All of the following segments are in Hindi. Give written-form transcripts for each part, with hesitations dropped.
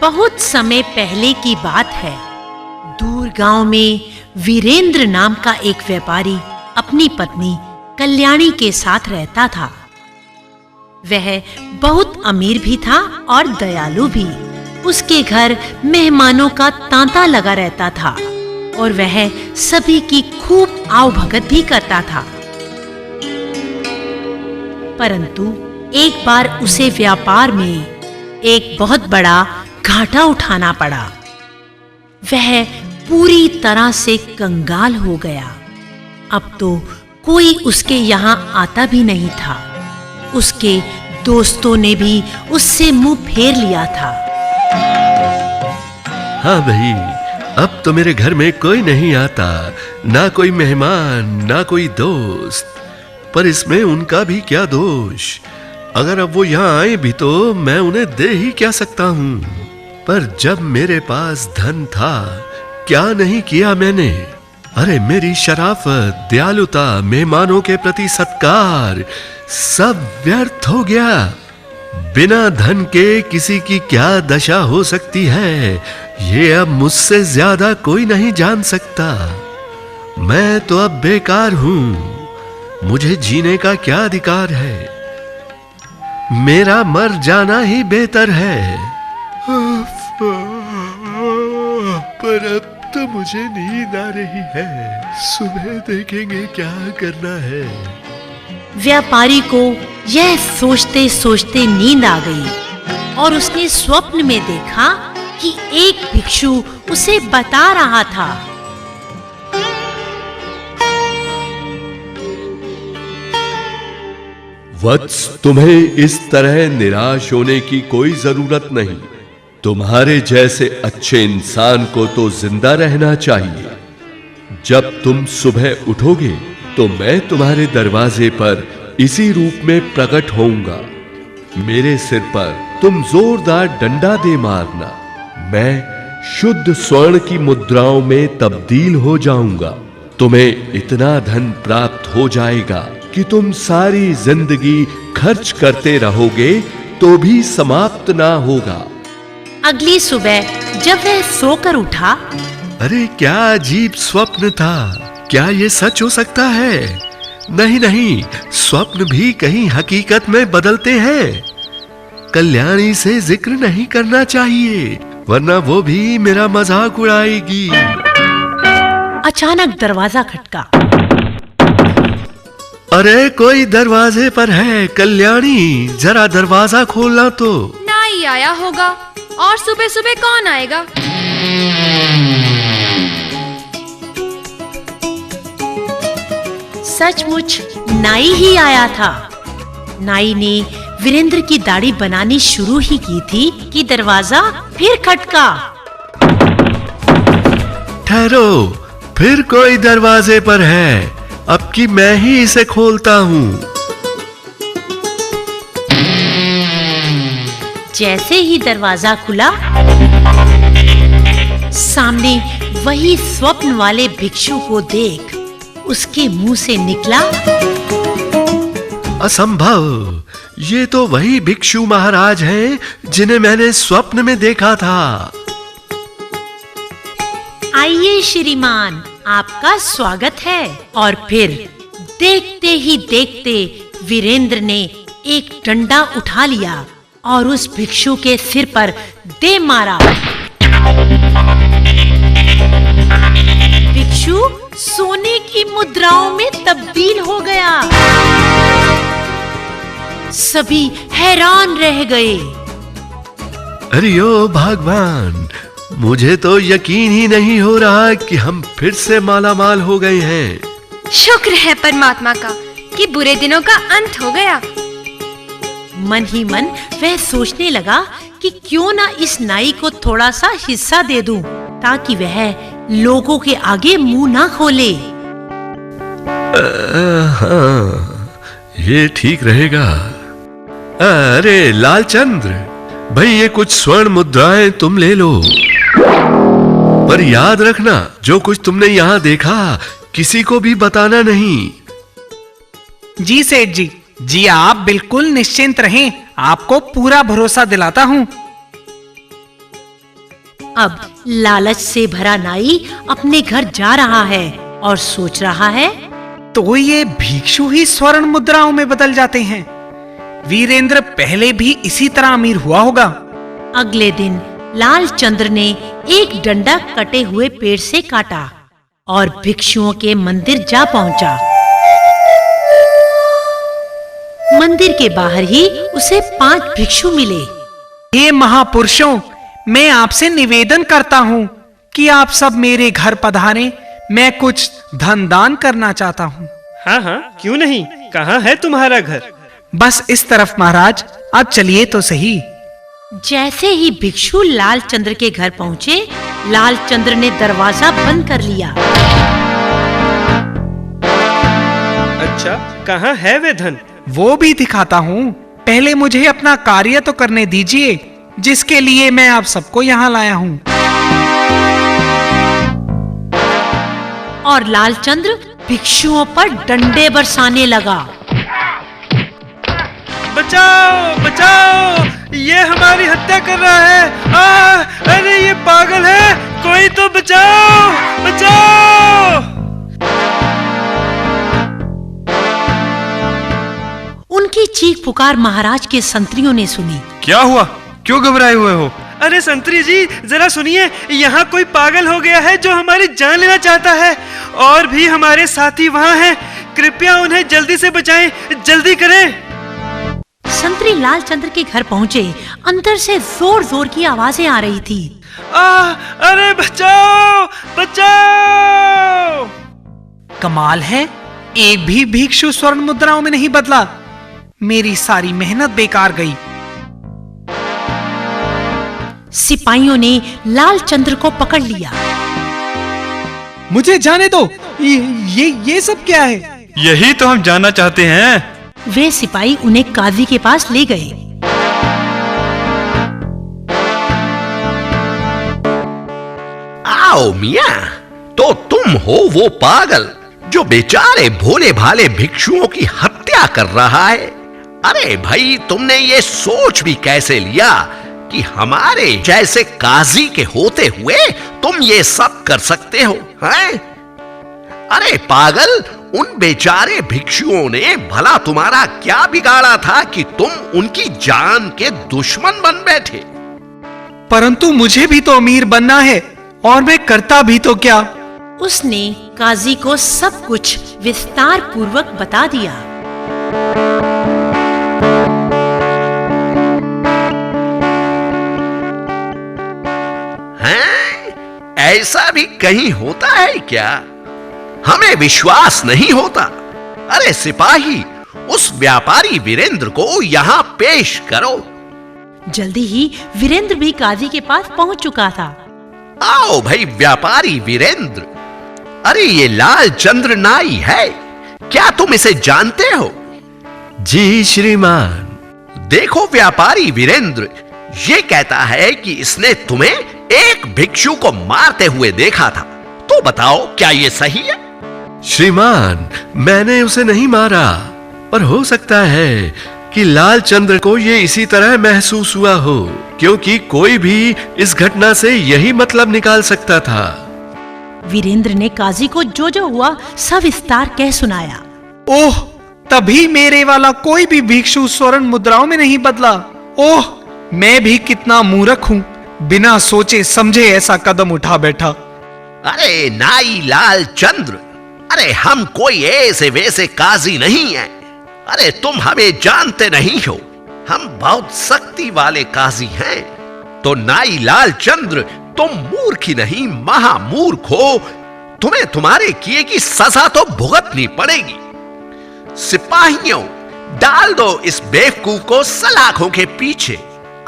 बहुत समय पहले की बात है। दूर गांव में वीरेंद्र नाम का एक व्यापारी अपनी पत्नी कल्याणी के साथ रहता था। वह बहुत अमीर भी था और दयालु भी। उसके घर मेहमानों का तांता लगा रहता था और वह सभी की खूब आवभगत भी करता था। परंतु एक बार उसे व्यापार में एक बहुत बड़ा घाटा उठाना पड़ा। वह पूरी तरह से कंगाल हो गया। अब तो कोई उसके यहाँ आता भी नहीं था। उसके दोस्तों ने भी उससे मुंह फेर लिया था। हाँ भाई, अब तो मेरे घर में कोई नहीं आता, ना कोई मेहमान, ना कोई दोस्त। पर इसमें उनका भी क्या दोष? अगर अब वो यहाँ आए भी तो मैं उन्हें दे ही क्या सकता हूँ। पर जब मेरे पास धन था, क्या नहीं किया मैंने। अरे मेरी शराफत, दयालुता, मेहमानों के प्रति सत्कार सब व्यर्थ हो गया। बिना धन के किसी की क्या दशा हो सकती है, ये अब मुझसे ज्यादा कोई नहीं जान सकता। मैं तो अब बेकार हूं। मुझे जीने का क्या अधिकार है? मेरा मर जाना ही बेहतर है। पर अब तो मुझे नींद आ रही है। सुबह देखेंगे क्या करना है। व्यापारी को यह सोचते सोचते नींद आ गई और उसने स्वप्न में देखा कि एक भिक्षु उसे बता रहा था। वत्स, तुम्हें इस तरह निराश होने की कोई जरूरत नहीं। तुम्हारे जैसे अच्छे इंसान को तो जिंदा रहना चाहिए। जब तुम सुबह उठोगे तो मैं तुम्हारे दरवाजे पर इसी रूप में प्रकट होऊंगा। मेरे सिर पर तुम जोरदार डंडा दे मारना। मैं शुद्ध स्वर्ण की मुद्राओं में तब्दील हो जाऊंगा। तुम्हें इतना धन प्राप्त हो जाएगा कि तुम सारी जिंदगी खर्च करते रहोगे तो भी समाप्त ना होगा। अगली सुबह जब वह सोकर उठा, अरे क्या अजीब स्वप्न था। क्या ये सच हो सकता है? नहीं नहीं, स्वप्न भी कहीं हकीकत में बदलते हैं। कल्याणी से जिक्र नहीं करना चाहिए, वरना वो भी मेरा मजाक उड़ाएगी। अचानक दरवाजा खटका। अरे कोई दरवाजे पर है। कल्याणी, जरा दरवाजा खोलना तो। नाई आया होगा, और सुबह सुबह कौन आएगा? सचमुच नाई ही आया था। नाई ने वीरेंद्र की दाढ़ी बनानी शुरू ही की थी कि दरवाजा फिर खटका। ठहरो, फिर कोई दरवाजे पर है। अब की मैं ही इसे खोलता हूँ। जैसे ही दरवाजा खुला, सामने वही स्वप्न वाले भिक्षु को देख उसके मुंह से निकला, असंभव! ये तो वही भिक्षु महाराज हैं जिन्हें मैंने स्वप्न में देखा था। आइए श्रीमान, आपका स्वागत है। और फिर देखते ही देखते वीरेंद्र ने एक डंडा उठा लिया और उस भिक्षु के सिर पर दे मारा। भिक्षु सोने की मुद्राओं में तब्दील हो गया। सभी हैरान रह गए। अरे ओ भगवान, मुझे तो यकीन ही नहीं हो रहा कि हम फिर से मालामाल हो गए हैं। शुक्र है परमात्मा का कि बुरे दिनों का अंत हो गया। मन ही मन वह सोचने लगा कि क्यों ना इस नाई को थोड़ा सा हिस्सा दे दूं, ताकि वह लोगों के आगे मुंह ना खोले। हाँ, ये ठीक रहेगा। अरे लालचंद्र भाई, ये कुछ स्वर्ण मुद्राएं तुम ले लो। पर याद रखना, जो कुछ तुमने यहाँ देखा किसी को भी बताना नहीं। जी सेठ जी, जी आप बिल्कुल निश्चिंत रहें, आपको पूरा भरोसा दिलाता हूँ। अब लालच से भरा नाई अपने घर जा रहा है और सोच रहा है, तो ये भिक्षु ही स्वर्ण मुद्राओं में बदल जाते हैं। वीरेंद्र पहले भी इसी तरह अमीर हुआ होगा। अगले दिन लालचंद्र ने एक डंडा कटे हुए पेड़ से काटा और भिक्षुओं के मंदिर जा पहुंचा। मंदिर के बाहर ही उसे 5 भिक्षु मिले। हे महापुरुषों, मैं आपसे निवेदन करता हूँ कि आप सब मेरे घर पधारें। मैं कुछ धन दान करना चाहता हूँ। हाँ हाँ, क्यों नहीं। कहाँ है तुम्हारा घर? बस इस तरफ महाराज, आप चलिए तो सही। जैसे ही भिक्षु लालचंद्र के घर पहुंचे, लालचंद्र ने दरवाजा बंद कर लिया। अच्छा, कहाँ है वे धन? वो भी दिखाता हूँ। पहले मुझे अपना कार्य तो करने दीजिए, जिसके लिए मैं आप सबको यहाँ लाया हूँ। और लालचंद्र भिक्षुओं पर डंडे बरसाने लगा। बचाओ बचाओ, ये हमारी हत्या कर रहा है। अरे ये पागल है, कोई तो बचाओ बचाओ। उनकी चीख पुकार महाराज के संतरियों ने सुनी। क्या हुआ? क्यों घबराए हुए हो? अरे संतरी जी, जरा सुनिए, यहाँ कोई पागल हो गया है जो हमारी जान लेना चाहता है। और भी हमारे साथी वहाँ हैं, कृपया उन्हें जल्दी से बचाएं, जल्दी करें। संतरी लालचंद्र के घर पहुंचे। अंदर से जोर जोर की आवाजें आ रही थी। अरे बचाओ बचाओ। कमाल है, एक भी भिक्षु स्वर्ण मुद्राओं में नहीं बदला। मेरी सारी मेहनत बेकार गई। सिपाहियों ने लालचंद्र को पकड़ लिया। मुझे जाने दो। ये सब क्या है? यही तो हम जानना चाहते हैं। वे सिपाही उन्हें काजी के पास ले गए। आओ मियाँ, तो तुम हो वो पागल जो बेचारे भोले भाले भिक्षुओं की हत्या कर रहा है। अरे भाई, तुमने ये सोच भी कैसे लिया कि हमारे जैसे काजी के होते हुए तुम ये सब कर सकते हो, हैं? अरे पागल, उन बेचारे भिक्षुओं ने भला तुम्हारा क्या बिगाड़ा था कि तुम उनकी जान के दुश्मन बन बैठे? परंतु मुझे भी तो अमीर बनना है, और मैं करता भी तो क्या। उसने काजी को सब कुछ विस्तार पूर्वक बता दिया। हैं? ऐसा भी कहीं होता है क्या? हमें विश्वास नहीं होता। अरे सिपाही, उस व्यापारी वीरेंद्र को यहाँ पेश करो। जल्दी ही वीरेंद्र भी काजी के पास पहुंच चुका था। आओ भाई व्यापारी वीरेंद्र। अरे ये लालचंद्र नाई है, क्या तुम इसे जानते हो? जी श्रीमान। देखो व्यापारी वीरेंद्र, ये कहता है कि इसने तुम्हें एक भिक्षु को मारते हुए देखा था। तो बताओ, क्या ये सही है? श्रीमान, मैंने उसे नहीं मारा, पर हो सकता है कि लालचंद्र को ये इसी तरह महसूस हुआ हो, क्योंकि कोई भी इस घटना से यही मतलब निकाल सकता था। वीरेंद्र ने काजी को जो जो हुआ सविस्तार कह सुनाया। ओह, तभी मेरे वाला कोई भी भिक्षु स्वर्ण मुद्राओं में नहीं बदला। ओह, मैं भी कितना मूर्ख हूँ, बिना सोचे समझे ऐसा कदम उठा बैठा। अरे नाई लालचंद्र, अरे हम कोई ऐसे वैसे काजी नहीं हैं। अरे तुम हमें जानते नहीं हो, हम बहुत सख्ती वाले काजी हैं। तो नाई लालचंद्र, तुम मूर्ख ही नहीं महामूर्ख हो। तुम्हें तुम्हारे किए की सजा तो भुगतनी पड़ेगी। सिपाहियों, डाल दो इस बेवकूफ को सलाखों के पीछे।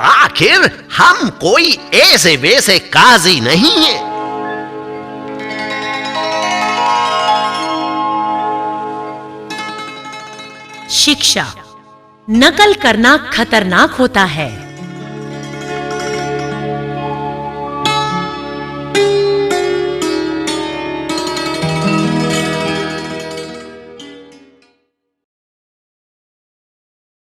आखिर हम कोई ऐसे वैसे काजी नहीं है। शिक्षा। नकल करना खतरनाक होता है।